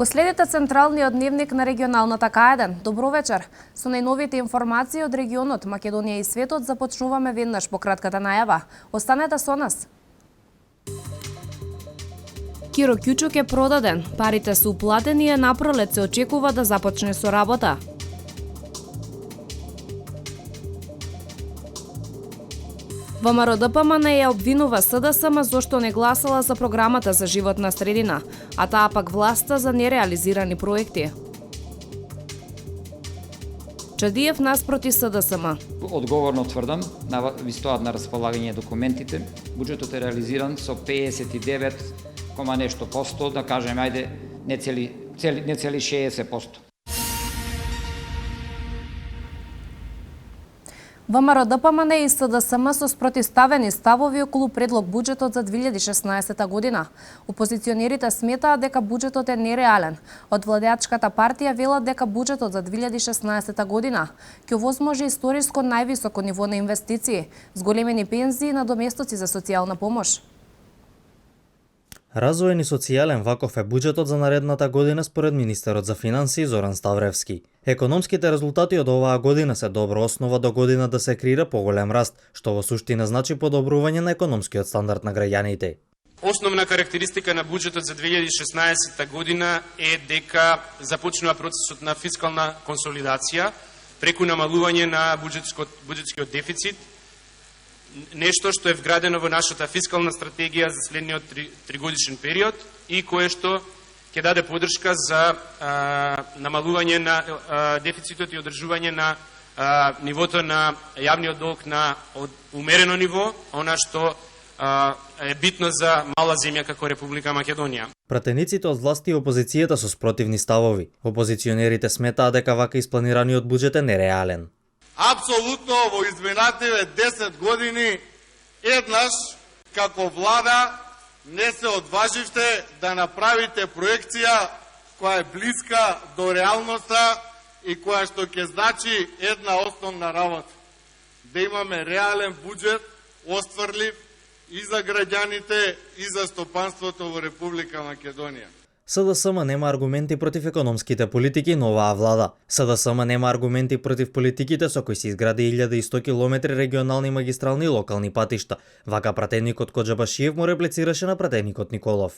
Го следите централниот дневник на регионалната К1. Добро вечер. Со најновите информации од регионот, Македонија и светот започнуваме веднаш по кратката најава. Останете со нас. Киро Кјучук е продаден, парите се уплатени и напролет се очекува да започне со работа. ВМРО-ДПМН ја обвинува СДСМ зашто не гласала за програмата за животна средина, а таа пак власта за нереализирани проекти. Чадиев наспроти СДСМ. Одговорно тврдам, ви стоат на располагање документите, буџетот е реализиран со 59, нешто посто, да кажеме, ајде, не цели 60%. ВМРО-ДПМН и СДСМ со спротивставени ставови околу предлог буџетот за 2016 година. Опозиционерите сметаат дека буџетот е нереален. Од владеачката партија велат дека буџетот за 2016 година ќе овозможи историско највисоко ниво на инвестиции, зголемени пензии и надоместоци за социјална помош. Развоен и социјален ваков е буџетот за наредната година според министерот за финансии Зоран Ставревски. Економските резултати од оваа година се добра основа до година да се креира поголем раст, што во суштина значи подобрување на економскиот стандард на граѓаните. Основна карактеристика на буџетот за 2016 година е дека започнува процесот на фискална консолидација преку намалување на буџетскиот дефицит, нешто што е вградено во нашата фискална стратегија за следниот тригодишен период и кое што ќе даде поддршка за намалување на дефицитот и одржување на нивото на јавниот долг на умерено ниво, она што е битно за мала земја како Република Македонија. Пратениците од власти и опозицијата со спротивни ставови. Опозиционерите сметаат дека вака испланираниот буџет е нереален. Апсолутно во изминативе 10 години еднаш како влада не се одваживте да направите проекција која е блиска до реалноста и која што ќе значи една основна работа. Да имаме реален буџет, остварлив и за граѓаните и за стопанството во Република Македонија. СДСМ нема аргументи против економските политики на оваа влада. СДСМ нема аргументи против политиките со кои се изгради 1100 километри регионални магистрални и локални патишта. Вака пратеникот Коџабашиев му реплицираше на пратеникот Николов.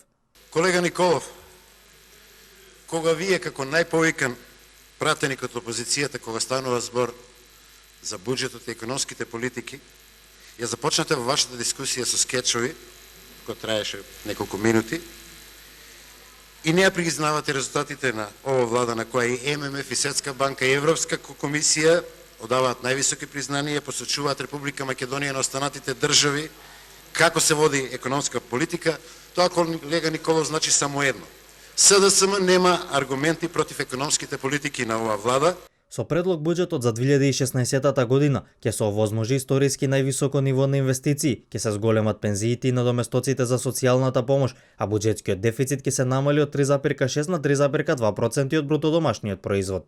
Колега Николов, кога вие како најповикан пратеник од опозицијата, кога станува збор за буџетот и економските политики, ја започнате во вашата дискусија со скечови, кој траеше неколку минути, и не ја признавате резултатите на ова влада на која и ММФ, и Светска банка, и Европска комисија одаваат највисоки признанија, посочуваат Република Македонија на останатите држави, како се води економска политика. Тоа, колега Николов, значи само едно. СДСМ нема аргументи против економските политики на оваа влада. Со предлог буџетот за 2016 година ќе се овозможи историски највисоко ниво на инвестиции, ќе се зголемат пензиите и надоместоците за социјалната помош, а буџетскиот дефицит ќе се намали од 3,6 на 3,2% од брутодомашниот производ.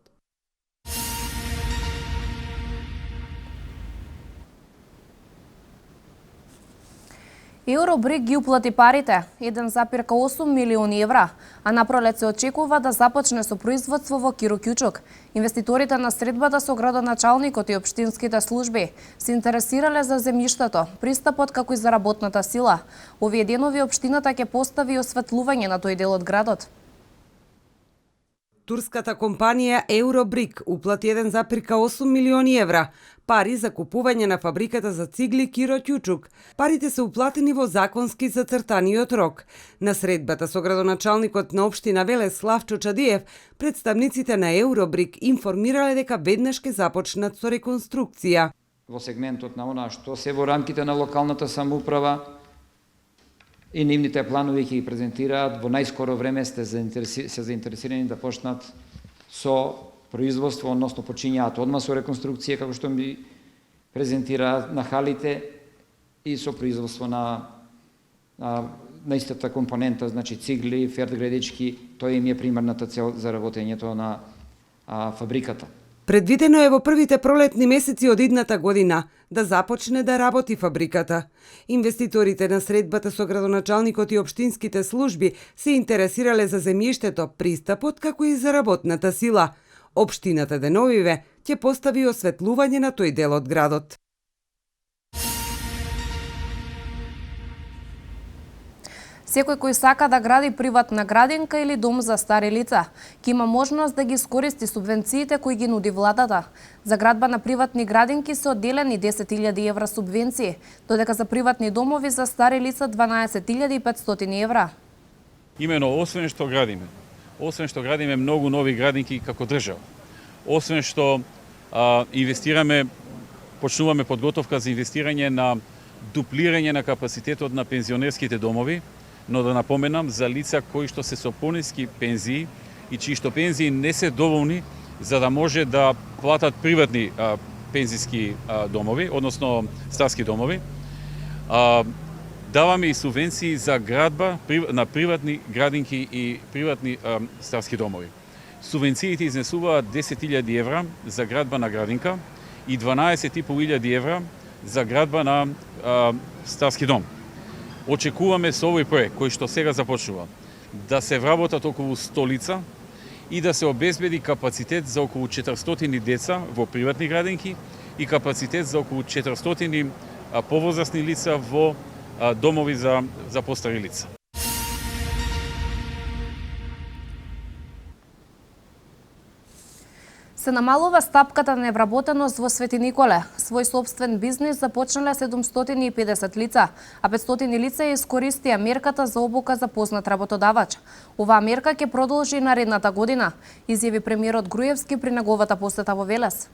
Евробрик ги уплати парите, 1,8 милиони евра, а напролет се очекува да започне со производство во Киро Кјучук. Инвеститорите на средбата со градоначалникот и општинските служби се интересирале за земјиштето, пристапот како и за работната сила. Овие денови општината ќе постави осветлување на тој дел од градот. Турската компанија Евробрик уплати 1,8 милиони евра, пари за купување на фабриката за цигли Киро Кјучук. Парите се уплатени во законски зацртаниот рок. На средбата со градоначалникот на општина Велес Славчо Чадиев, представниците на Евробрик информирале дека веднаш ќе започнат со реконструкција. Во сегментот на она што се во рамките на локалната самоуправа и нивните планови ќе ги презентираат, во најскоро време се заинтересирани да почнат со производство, односно почињаат одма со реконструкција, како што ми презентираат на халите и со производство на истата компонента, значи цигли, ферд гредички, тоа им е примарната цел за работењето на фабриката. Предвидено е во првите пролетни месеци од идната година да започне да работи фабриката. Инвеститорите на средбата со градоначалникот и општинските служби се интересирале за земјиштето, пристапот како и за работната сила. Општината деновиве ќе постави осветлување на тој дел од градот. Секој кој сака да гради приватна градинка или дом за стари лица, ќе има можност да ги искористи субвенциите кои ги нуди владата. За градба на приватни градинки се одделени 10.000 евра субвенции, додека за приватни домови за стари лица 12.500 евра. Имено, освен што градиме многу нови градинки како држава, освен што инвестираме, почнуваме подготовка за инвестирање на дуплирање на капацитетот на пензионерските домови, но да напоменам за лица кои што се со пониски пензии и чии што пензии не се доволни за да може да платат приватни пензиски домови, односно старски домови. Даваме и субвенции за градба на приватни градинки и приватни старски домови. Субвенциите изнесуваат 10.000 евра за градба на градинка и 12.500 евра за градба на старски дом. Очекуваме со овој проект, кој што сега започнува, да се вработат околу 100 лица и да се обезбеди капацитет за околу 400 деца во приватни градинки и капацитет за околу 400 повозрасни лица во домови за постари лица. Се намалува стапката на невработеност во Свети Николе. Свој собствен бизнис започнале 750 лица, а 500 лица искористија мерката за обука за познат работодавач. Оваа мерка ќе продолжи наредната година, изјави премиерот Груевски при неговата посета во Велес.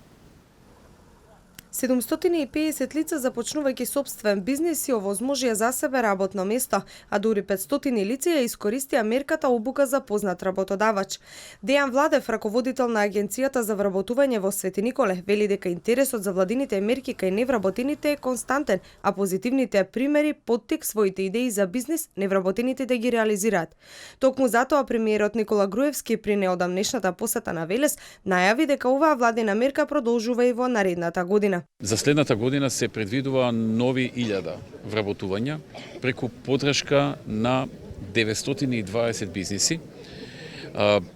750 лица започнувајќи собствен бизнис и овозможија за себе работно место, а дури 500 лица ја искористија мерката обука за познат работодавач. Дејан Владев, раководител на Агенцијата за вработување во Свети Николе, вели дека интересот за владините мерки кај невработените е константен, а позитивните примери поттик своите идеи за бизнис невработените да ги реализираат. Токму затоа премиерот Никола Груевски при неодамнешната посета на Велес најави дека оваа владина мерка продолжува и во наредната година. За следната година се предвидува нови 1000 вработувања преку поддршка на 920 бизниси,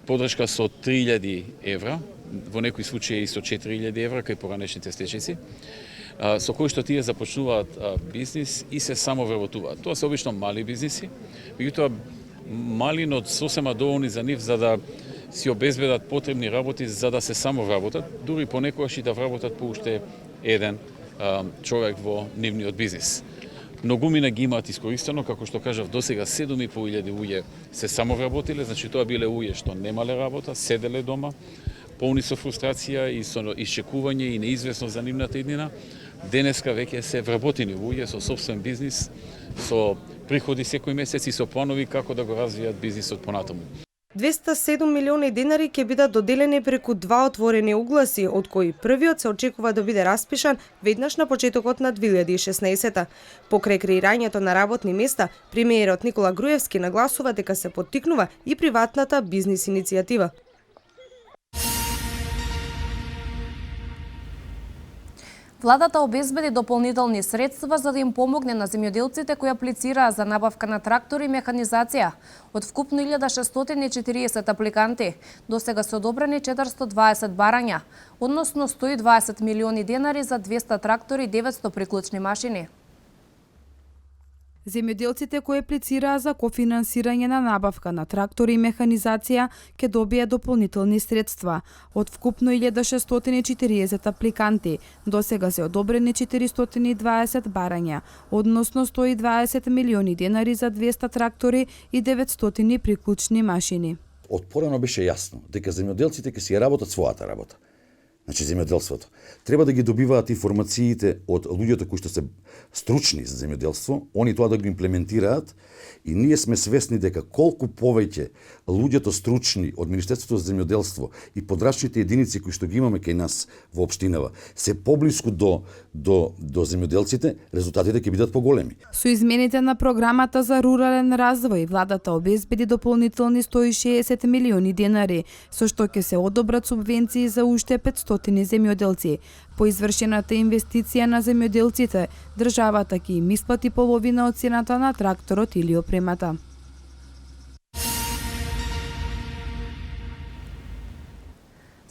поддршка со 3000 евра, во некои случаи и со 4000 евра кај поранешните стечици, со кои што тие започнуваат бизнис и се само вработуваат. Тоа се обично мали бизниси, меѓутоа мали, но сосема доволни за нив за да си обезбедат потребни работи за да се само вработат, дури понекогаш и да вработат по уште еден човек во нивниот бизнис. Многумина ги имаат искористено, како што кажав, досега 7.500 луѓе се само вработиле, значи тоа биле луѓе што немале работа, седеле дома, полни со фрустрација и со исчекување и неизвестност за нивната иднина. Денеска веќе се вработени луѓе со собствен бизнис, со приходи секој месец и со планови како да го развијат бизнисот понатаму. 207 милиони денари ќе бидат доделени преку два отворени огласи, од кои првиот се очекува да биде распишан веднаш на почетокот на 2016. Покрај креирањето на работни места, премиерот Никола Груевски нагласува дека се поттикнува и приватната бизнис иницијатива. Владата обезбеди дополнителни средства за да им помогне на земјоделците кои аплицираа за набавка на трактори и механизација. Од вкупно 1640 апликанти, досега се одобрени 420 барања, односно 120 милиони денари за 200 трактори и 900 приклучни машини. Земјоделците кои аплицираа за кофинансирање на набавка на трактори и механизација ќе добијат дополнителни средства. Од вкупно 1640 апликанти, досега се одобрени 420 барања, односно 120 милиони денари за 200 трактори и 900 приклучни машини. Од порано беше јасно дека земјоделците ќе си ја работат својата работа. Значи, земјоделството. Треба да ги добиваат информациите од луѓето кои што се стручни за земјоделство, они тоа да го имплементираат и ние сме свесни дека колку повеќе луѓето стручни од Министерството за земјоделство и подрачните единици кои што ги имаме кај нас во општинава се поблиску до земјоделците, резултатите ќе бидат поголеми. Со измените на програмата за рурален развој, владата обезбеди дополнителни 160 милиони денари, со што ќе се одобрат субвенции за уште 500 стотини земјоделци. По извршената инвестиција на земјоделците, државата ќе им исплати половина од цената на тракторот или опремата.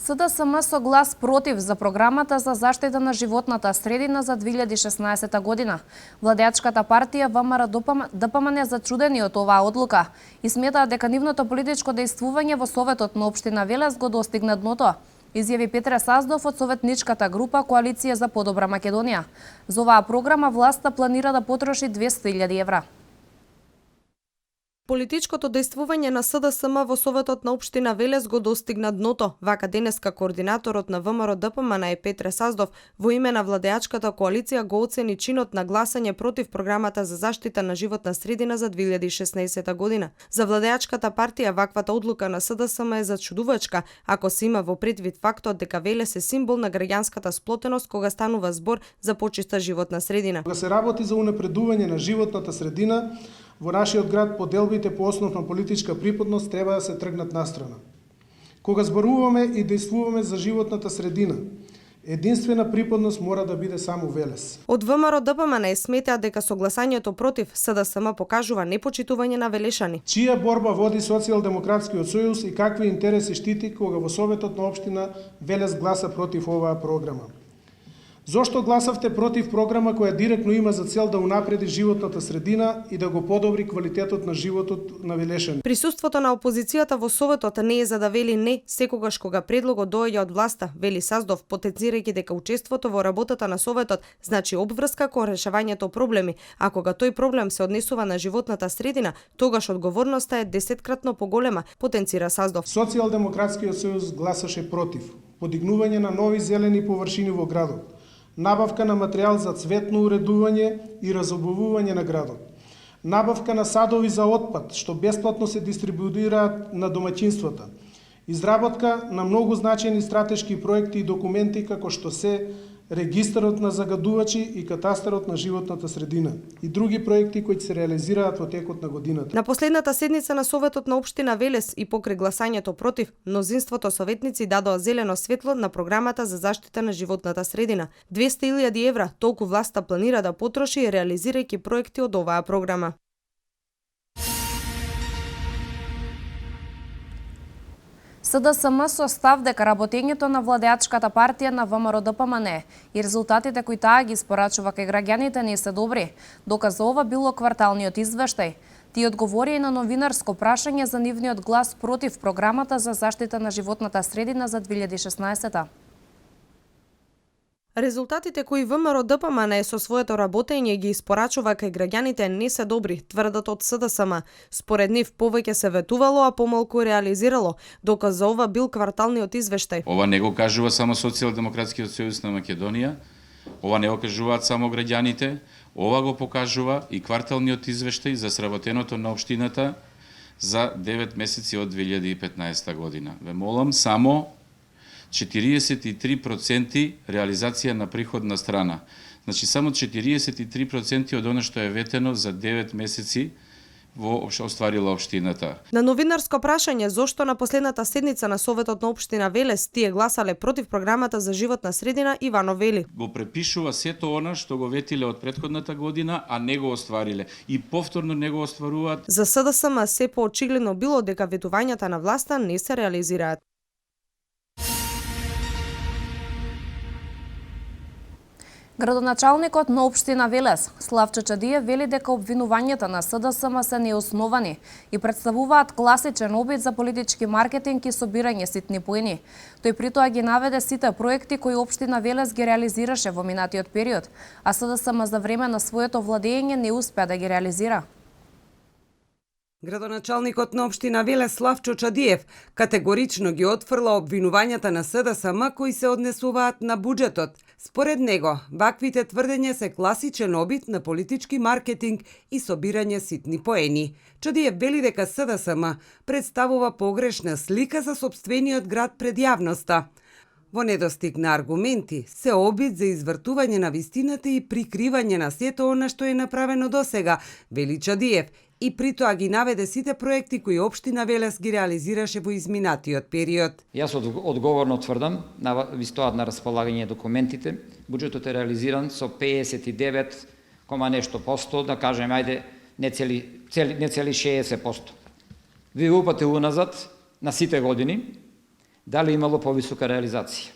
СДСМ со глас против за програмата за заштита на животната средина за 2016 година. Владеачката партија ВМРО-ДПМН е зачудени од оваа одлука и сметаат дека нивното политичко дејствување во Советот на општина Велес го достигна дното, изјави Петре Саздов од советничката група Коалиција за подобра Македонија. За оваа програма власта планира да потроши 200.000 евра. Политичкото дејствување на СДСМ во Советот на општина Велес го достигна дното, вака денеска координаторот на ВМРО-ДПМН е Петре Саздов во име на владеачката коалиција го оцени чинот на гласање против програмата за заштита на животна средина за 2016 година. За владеачката партија ваквата одлука на СДСМ е зачудувачка, ако се има во предвид фактот дека Велес е символ на граѓанската сплотеност кога станува збор за почиста животна средина. Кога се работи за унапредување на животната средина, во нашиот град поделбите по основна политичка припадност треба да се тргнат настрана. Кога зборуваме и дејствуваме за животната средина, единствена припадност мора да биде само Велес. Од ВМРО-ДПМН сметаат дека со гласањето против СДСМ покажува непочитување на велешани. Чија борба води Социјалдемократскиот сојуз и какви интереси штити кога во Советот на општина Велес гласа против оваа програма? Зошто гласавте против програма која директно има за цел да унапреди животната средина и да го подобри квалитетот на животот на велешани? Присуството на опозицијата во Советот не е за да вели не секогаш кога предлогот доаѓа од власта, вели Саздов, потенцирајќи дека учеството во работата на Советот значи обврска кон решавањето проблеми, а кога тој проблем се однесува на животната средина, тогаш одговорноста е 10-кратно поголема, потенцира Саздов. Социјалдемократскиот сојуз гласаше против подигнување на нови зелени површини во градот, набавка на материјал за цветно уредување и разобувување на градот, набавка на садови за отпад, што бесплатно се дистрибуираат на домаќинствата, изработка на многу значајни стратешки проекти и документи како што се Регистарот на загадувачи и Катастарот на животната средина и други проекти кои се реализираат во текот на годината. На последната седница на Советот на општина Велес и покрај гласањето против, мнозинството советници дадоа зелено светло на програмата за заштита на животната средина. 200.000 евра толку власта планира да потроши реализирајќи проекти од оваа програма. СДСМ со став дека работењето на владеачката партија на ВМРО-ДПМН и резултатите кои таа ги испорачува кај граѓаните не се добри, доказа ова било кварталниот извештај. Ти одговори и на новинарско прашање за нивниот глас против програмата за заштита на животната средина за 2016. Резултатите кои ВМРО-ДПМН со своето работење ги испорачува кај граѓаните не се добри, тврдат од СДСМ. Според нив повеќе се ветувало, а помалку реализирало, доказа ова бил кварталниот извештај. Ова не го кажува само Социјалдемократскиот сојуз на Македонија, ова не го кажуваат само граѓаните, ова го покажува и кварталниот извештај за сработеното на општината за 9 месеци од 2015 година. Ве молам само 43% реализација на приходна страна. Значи, само 43% од она што е ветено за 9 месеци во остварила општината. На новинарско прашање зошто на последната седница на Советот на општина Велес тие гласале против програмата за животна средина, Ивано вели: го препишува сето она што го ветиле од претходната година, а не го оствариле и повторно не го остваруваат. За СДСМ се поочигледно било дека ветувањата на власта не се реализираат. Градоначалникот на општина Велес, Славчо Чадиев, вели дека обвинувањата на СДСМ се неосновани и представуваат класичен обид за политички маркетинг и собирање ситни поени. Тој притоа ги наведе сите проекти кои општина Велес ги реализираше во минатиот период, а СДСМ за време на своето владење не успеа да ги реализира. Градоначалникот на општина Велес Славчо Чадиев категорично ги отфрла обвинувањата на СДСМ кои се однесуваат на буџетот. Според него, ваквите тврдења се класичен обид на политички маркетинг и собирање ситни поени. Чадиев вели дека СДСМ представува погрешна слика за сопствениот град пред јавноста. Во недостиг на аргументи, се обид за извртување на вистината и прикривање на сето она што е направено досега, вели Чадиев, и при тоа ги наведе сите проекти кои општина Велес ги реализираше во изминатиот период. Јас одговорно тврдам, ви стоат на располагање документите, буџетот е реализиран со 59, нешто посто, да кажем, ајде, не цели 60%. Ви упате уназад на сите години, дали имало повисока реализација?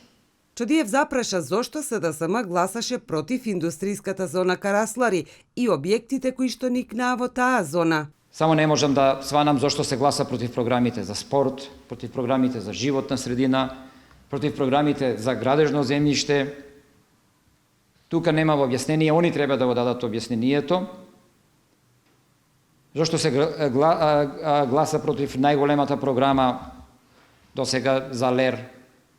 Чадиев запраша зошто СДСМ гласаше против индустријската зона Караслари и објектите кои што никнаа во таа зона. Само не можам да сванам зошто се гласа против програмите за спорт, против програмите за животна средина, против програмите за градежно земјиште. Тука нема објаснение, они треба да го дадат објаснението. Зошто се гласа против најголемата програма досега за ЛЕР?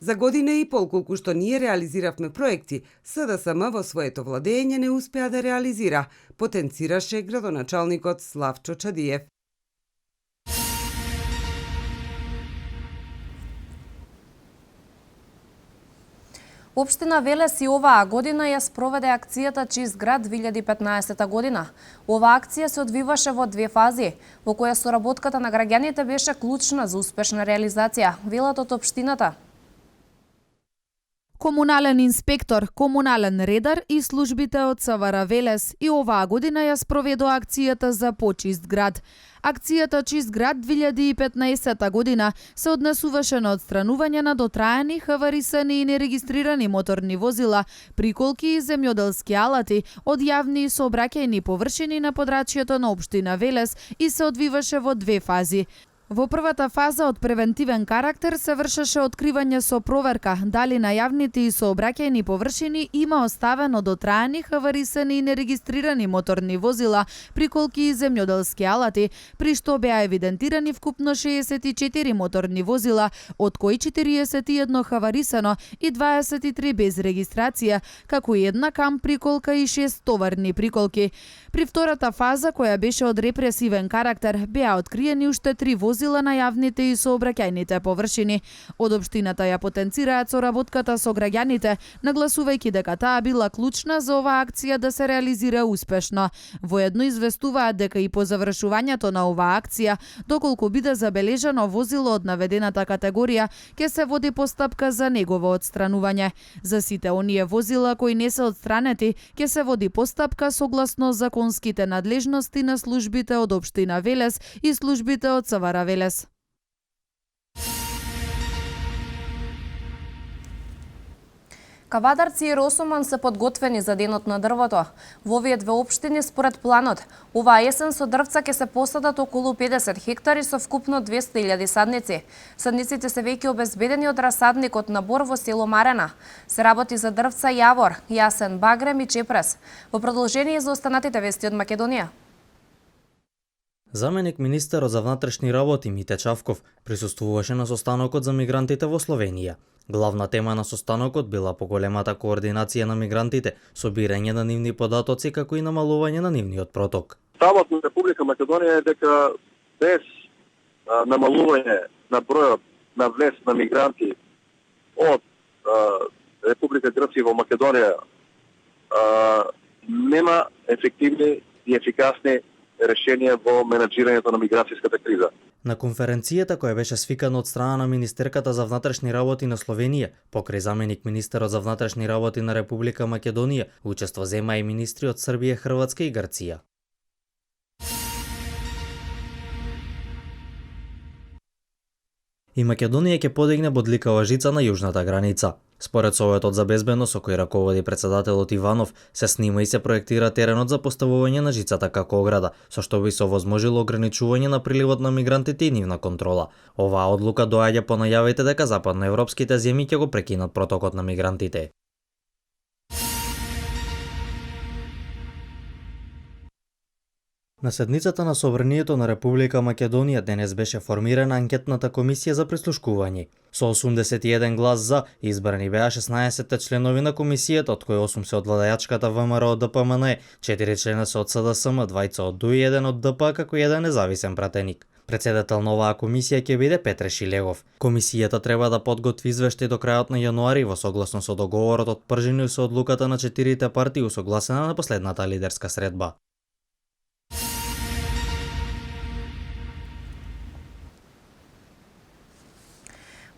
За година и пол колку што ние реализиравме проекти, СДСМ во своето владење не успеа да реализира, потенцираше градоначалникот Славчо Чадиев. Општина Велес и оваа година ја спроведе акцијата Чист град 2015 година. Оваа акција се одвиваше во две фази, во која соработката на граѓаните беше клучна за успешна реализација, велат од општината. Комунален инспектор, комунален редар и службите од СВР Велес и оваа година ја спроведоа акцијата за почист град. Акцијата Чист град 2015 година се однесуваше на отстранување на дотраени, хаварисани и нерегистрирани моторни возила, приколки и земјоделски алати од јавни и сообраќајни површини на подрачјето на општина Велес и се одвиваше во две фази. Во првата фаза од превентивен карактер се вршеше откривање со проверка дали на јавните и сообраќајни површини има оставено дотраени, хаварисани и нерегистрирани моторни возила, приколки и земјоделски алати, при што беа евидентирани вкупно 64 моторни возила, од кои 41 хаварисано и 23 без регистрација, како и една камп приколка и 6 товарни приколки. При втората фаза, која беше од репресивен карактер, беа откриени уште 3 возила на јавните и сообраќајните површини. Од општината ја потенцираат соработката со граѓаните, нагласувајќи дека таа била клучна за оваа акција да се реализира успешно. Воедно известуваат дека и по завршувањето на оваа акција, доколку биде забележано возило од наведената категорија, ќе се води постапка за негово отстранување. За сите оние возила кои не се отстранети, ќе се води постапка согласно законските надлежности на службите од општина Велес и службите од СВР Велес. Кавадарци и Росоман се подготвени за денот на дрвото. Во овие две општини според планот, оваа есен со дрвца ќе се посадат околу 50 хектари со вкупно 200.000 садници. Садниците се веќе обезбедени од расадникот на Бор во село Марена. Се работи за дрвца јавор, јасен, багрем и чепрес. Во продолжение за останатите вести од Македонија. Заменик министерот за внатрешни работи Мите Чавков присуствуваше на состанокот за мигрантите во Словенија. Главна тема на состанокот била поголемата координација на мигрантите, собирање на нивни податоци како и намалување на нивниот проток. Ставот на Република Македонија е дека без намалување на бројот на влез на мигранти од Република Грција во Македонија нема ефективни и ефикасни решенија во менаџирањето на миграцијската криза. На конференцијата која беше свикана од страна на Министерката за внатрешни работи на Словенија, покрај заменик министерот за внатрешни работи на Република Македонија, учество зема и министри од Србија, Хрватска и Грција. И Македонија ќе подигне бодликава жица на јужната граница. Според Советот за безбедност со кој раководи председателот Иванов, се снима и се проектира теренот за поставување на жицата како ограда, со што би се овозможило ограничување на приливот на мигрантите и нивна контрола. Оваа одлука доаѓа по најавите дека западноевропските земји ќе го прекинат протокот на мигрантите. На седницата на Собранието на Република Македонија денес беше формирана анкетната комисија за прислушкување. Со 81 глас за, избрани беа 16 членови на комисијата, од кои 8 се од владеачката ВМРО од ДПМН, 4 члена се од СДСМ, 2 од ДУИ, 1 од ДП, како и 1 независен пратеник. Председател на оваа комисија ќе биде Петре Шилегов. Комисијата треба да подготви извештај до крајот на јануари во согласно со договорот отпржен со одлуката на 4 партии усогласена на последната лидерска средба.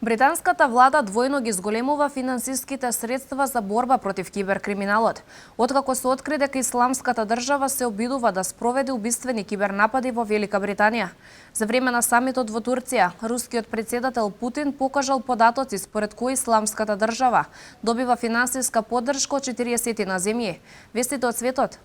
Британската влада двојно ги зголемува финансиските средства за борба против киберкриминалот. Откако се откри дека Исламската држава се обидува да спроведе убиствени кибернапади во Велика Британија. За време на самитот во Турција, рускиот председател Путин покажал податоци според кои Исламската држава добива финансиска поддршка од 40 земји. Вестите од светот.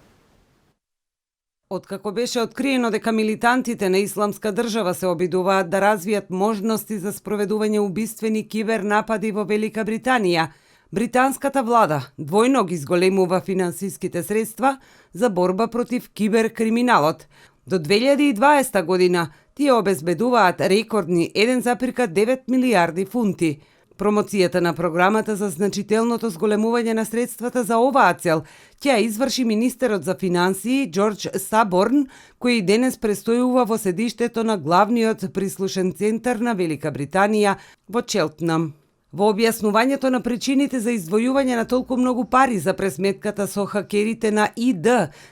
Откако беше откриено дека милитантите на Исламска држава се обидуваат да развијат можности за спроведување убиствени кибернапади во Велика Британија, британската влада двојно ги зголемува финансиските средства за борба против киберкриминалот. До 2020 година тие обезбедуваат рекордни 1,9 милијарди фунти. Промоцијата на програмата за значителното зголемување на средствата за оваа цел ќе ја изврши министерот за финансии Џорџ Саборн, кој денес престојува во седиштето на главниот прислушен центар на Велика Британија во Челтнам. Во објаснувањето на причините за издвојување на толку многу пари за пресметката со хакерите на ИД,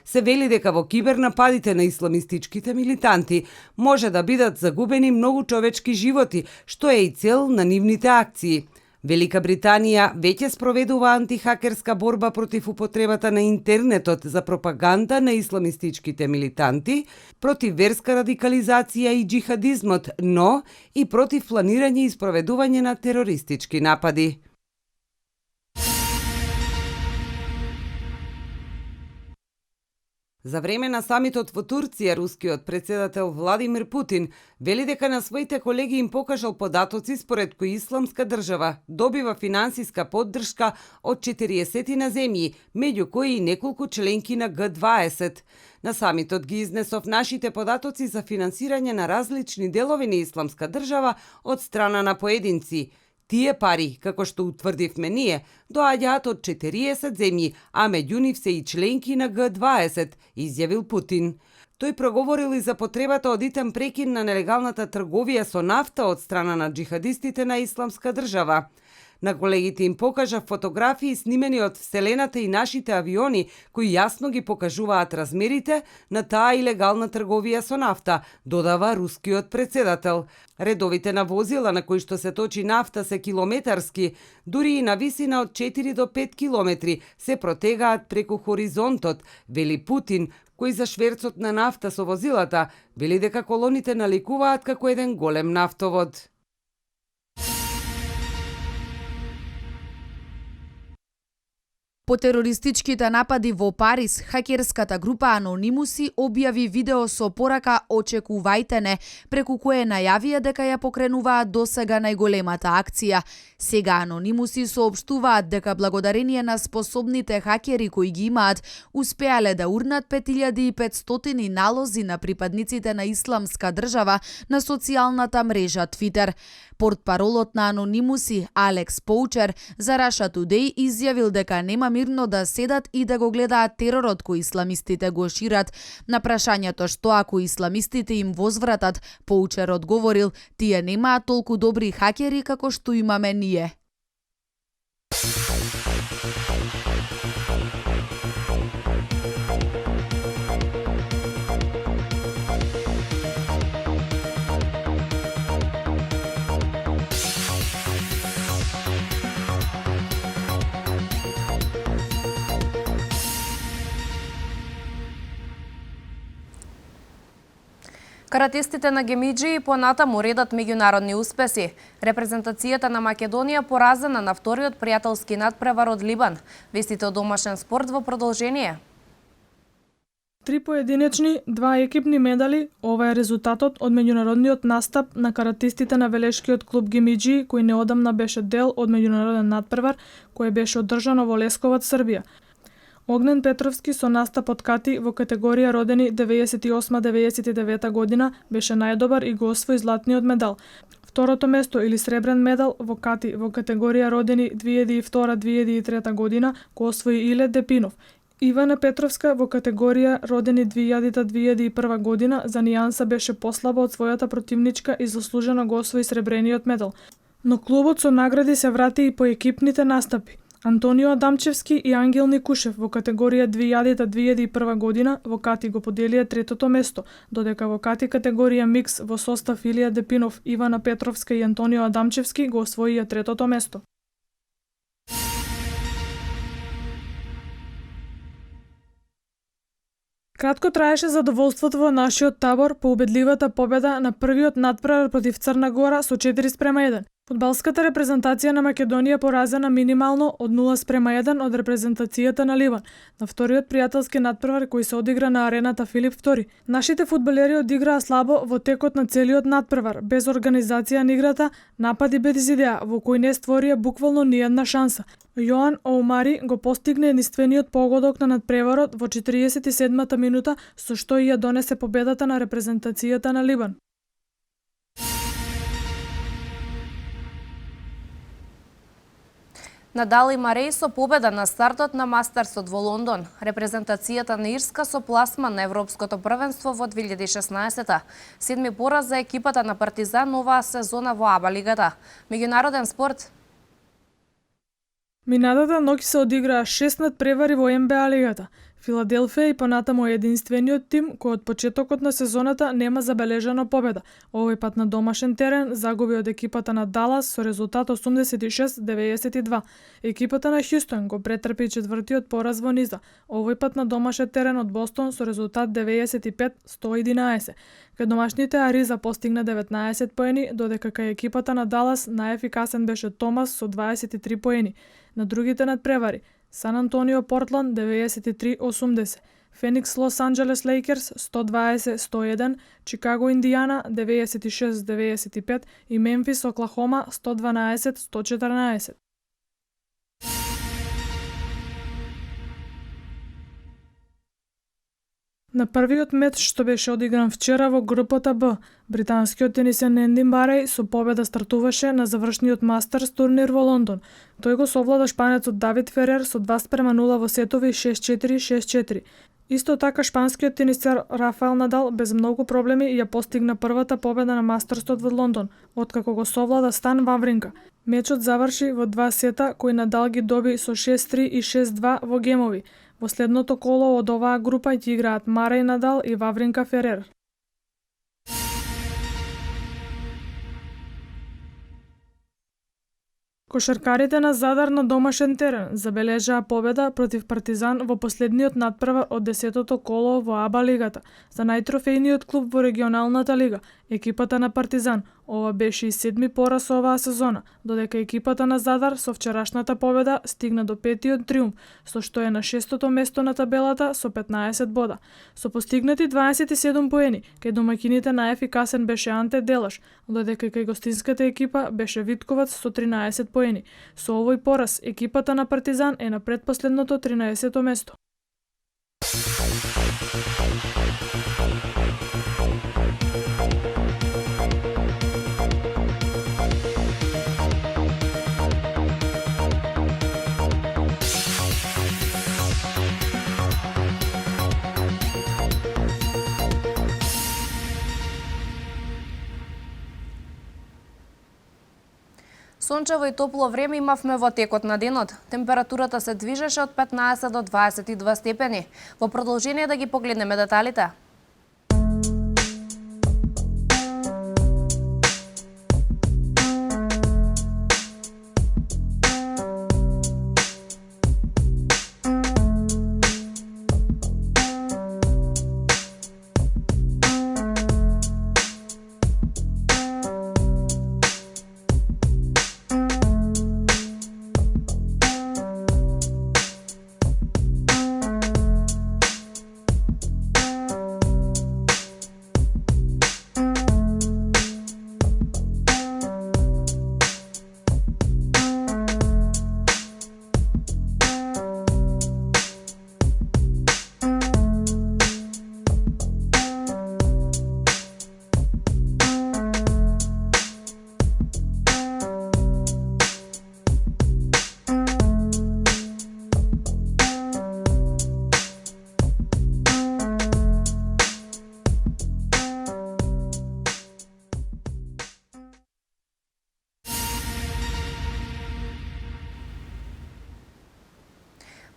се вели дека во кибернападите на исламистичките милитанти може да бидат загубени многу човечки животи, што е и цел на нивните акции. Велика Британија веќе спроведува антихакерска борба против употребата на интернетот за пропаганда на исламистичките милитанти, против верска радикализација и џихадизмот, но и против планирање и спроведување на терористички напади. За време на самитот во Турција, рускиот председател Владимир Путин вели дека на своите колеги им покажал податоци според кои Исламска држава добива финансиска поддршка од 40 на земји, меѓу кои и неколку членки на Г20. На самитот ги изнесов нашите податоци за финансирање на различни делови на Исламска држава од страна на поединци. Тие пари, како што утврдивме ние, доаѓаат од 40 земји, а меѓу нив се и членки на Г20, изјавил Путин. Тој проговорил и за потребата од итен прекин на нелегалната трговија со нафта од страна на џихадистите на Исламска држава. На колегите им покажа фотографии снимени од вселената и нашите авиони, кои јасно ги покажуваат размерите на таа илегална трговија со нафта, додава рускиот председател. Редовите на возила на кои што се точи нафта се километарски, дури и на висина од 4 до 5 километри се протегаат преку хоризонтот, вели Путин, кој за шверцот на нафта со возилата вели дека колоните наликуваат како еден голем нафтовод. По терористичките напади во Париз, хакерската група Анонимуси објави видео со порака "Очекувајте не", преку кое најавија дека ја покренуваат досега најголемата акција. Сега Анонимуси соопштуваат дека благодарение на способните хакери кои ги имаат, успеале да урнат 5500 налози на припадниците на Исламска држава на социјалната мрежа Твитер. Портпаролот на Анонимуси, Алекс Поучер, за Russia Today изјавил дека нема мирно да седат и да го гледаат теророт кој исламистите го шират. На прашањето што ако исламистите им возвратат, Поучер одговорил: "Тие немаат толку добри хакери како што имаме ние." Каратистите на Гемиџи понатаму редат меѓународни успеси. Репрезентацијата на Македонија поразена на вториот пријателски надпревар од Либан. Вестите од домашен спорт во продолжение. 3 поединечни, 2 екипни медали, ова е резултатот од меѓународниот настап на каратистите на велешкиот клуб Гемиџи, кој неодамна беше дел од меѓународен надпревар кој беше одржано во Лесковац, Србија. Огнен Петровски со настап од Кати во категорија родени 98-99 година беше најдобар и го освои златниот медал. Второто место или сребрен медал во Кати во категорија родени 2002-2003 година го освои Иле Депинов. Ивана Петровска во категорија родени 2000-2001 година за нијанса беше послаба од својата противничка и заслужено го освои сребрениот медал. Но клубот со награди се врати и по екипните настапи. Антонио Адамчевски и Ангел Никушев во категорија 2000-2001 година во Кати го поделија третото место, додека во Кати категорија микс во состав Илија Депинов, Ивана Петровска и Антонио Адамчевски го освоија третото место. Кратко траеше задоволството во нашиот табор по убедливата победа на првиот натпревар против Црна Гора со 4:1. Фудбалската репрезентација на Македонија поразена минимално од 0:1 од репрезентацијата на Ливан, на вториот пријателски натпревар кој се одигра на арената Филип II. Нашите фудбалери одиграа слабо во текот на целиот натпревар, без организација на играта, напади без идеја, во кој не створија буквално ниедна шанса. Јоан Оумари го постигне единствениот погодок на надпреварот во 47-та минута, со што и ја донесе победата на репрезентацијата на Ливан. Надал и Марей со победа на стартот на Мастерсот во Лондон. Репрезентацијата на Ирска со пласман на Европското првенство во 2016-та. Седми пораз за екипата на Партизан оваа сезона во АБА лигата. Меѓународен спорт. Минатата ноќ се одиграа 6 надпревари во НБА лигата. Филаделфија и понатаму единствениот тим кој од почетокот на сезоната нема забележано победа. Овој пат на домашен терен загуби од екипата на Далас со резултат 86-92. Екипата на Хјустон го претрпи четвртиот пораз во низа. Овој пат на домашен терен од Бостон со резултат 95-111. Кај домашните Ариза постигна 19 поени, додека кај екипата на Далас најефикасен беше Томас со 23 поени. На другите надпревари Сан Антонио Портланд 93-80, Феникс Лос Анџелес Лейкерс 120-101, Чикаго Индијана 96-95 и Мемфис Оклахома 112-114. На првиот меч што беше одигран вчера во групата Б, британскиот тенисен Енди Бареј со победа стартуваше на завршниот Мастерс турнир во Лондон. Тој го совлада шпанецот Давид Ферер со 2:0 во сетови 6-4-6-4. Исто така шпанскиот тенисер Рафаел Надал без многу проблеми ја постигна првата победа на Мастерсот во Лондон, откако го совлада Стан Вавринка. Мечот заврши во 2 сета кои Надал ги доби со 6-3 и 6-2 во гемови. Во следното коло од оваа група ќе играат Мареј Надал и Вавринка Ферер. Кошаркарите на Задар на домашен терен забележаа победа против Партизан во последниот надпревар од 10-тото коло во АБА лигата за најтрофејниот клуб во регионалната лига. Екипата на Партизан ова беше и 7ми пораз оваа сезона, додека екипата на Задар со вчерашната победа стигна до 5-тиот триумф, со што е на 6-тото место на табелата со 15 бода. Со постигнати 27 поени, кај домаќините најефикасен беше Анте Делаш, додека кај гостинската екипа беше Витковац со 13 поени. Со овој пораз екипата на Партизан е на предпоследното 13-то место. Сончево и топло време имавме во текот на денот. Температурата се движеше од 15 до 22 степени. Во продолжение да ги погледнеме деталите.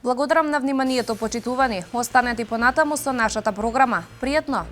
Благодарам на вниманието, почитувани. Останете понатаму со нашата програма. Пријатно!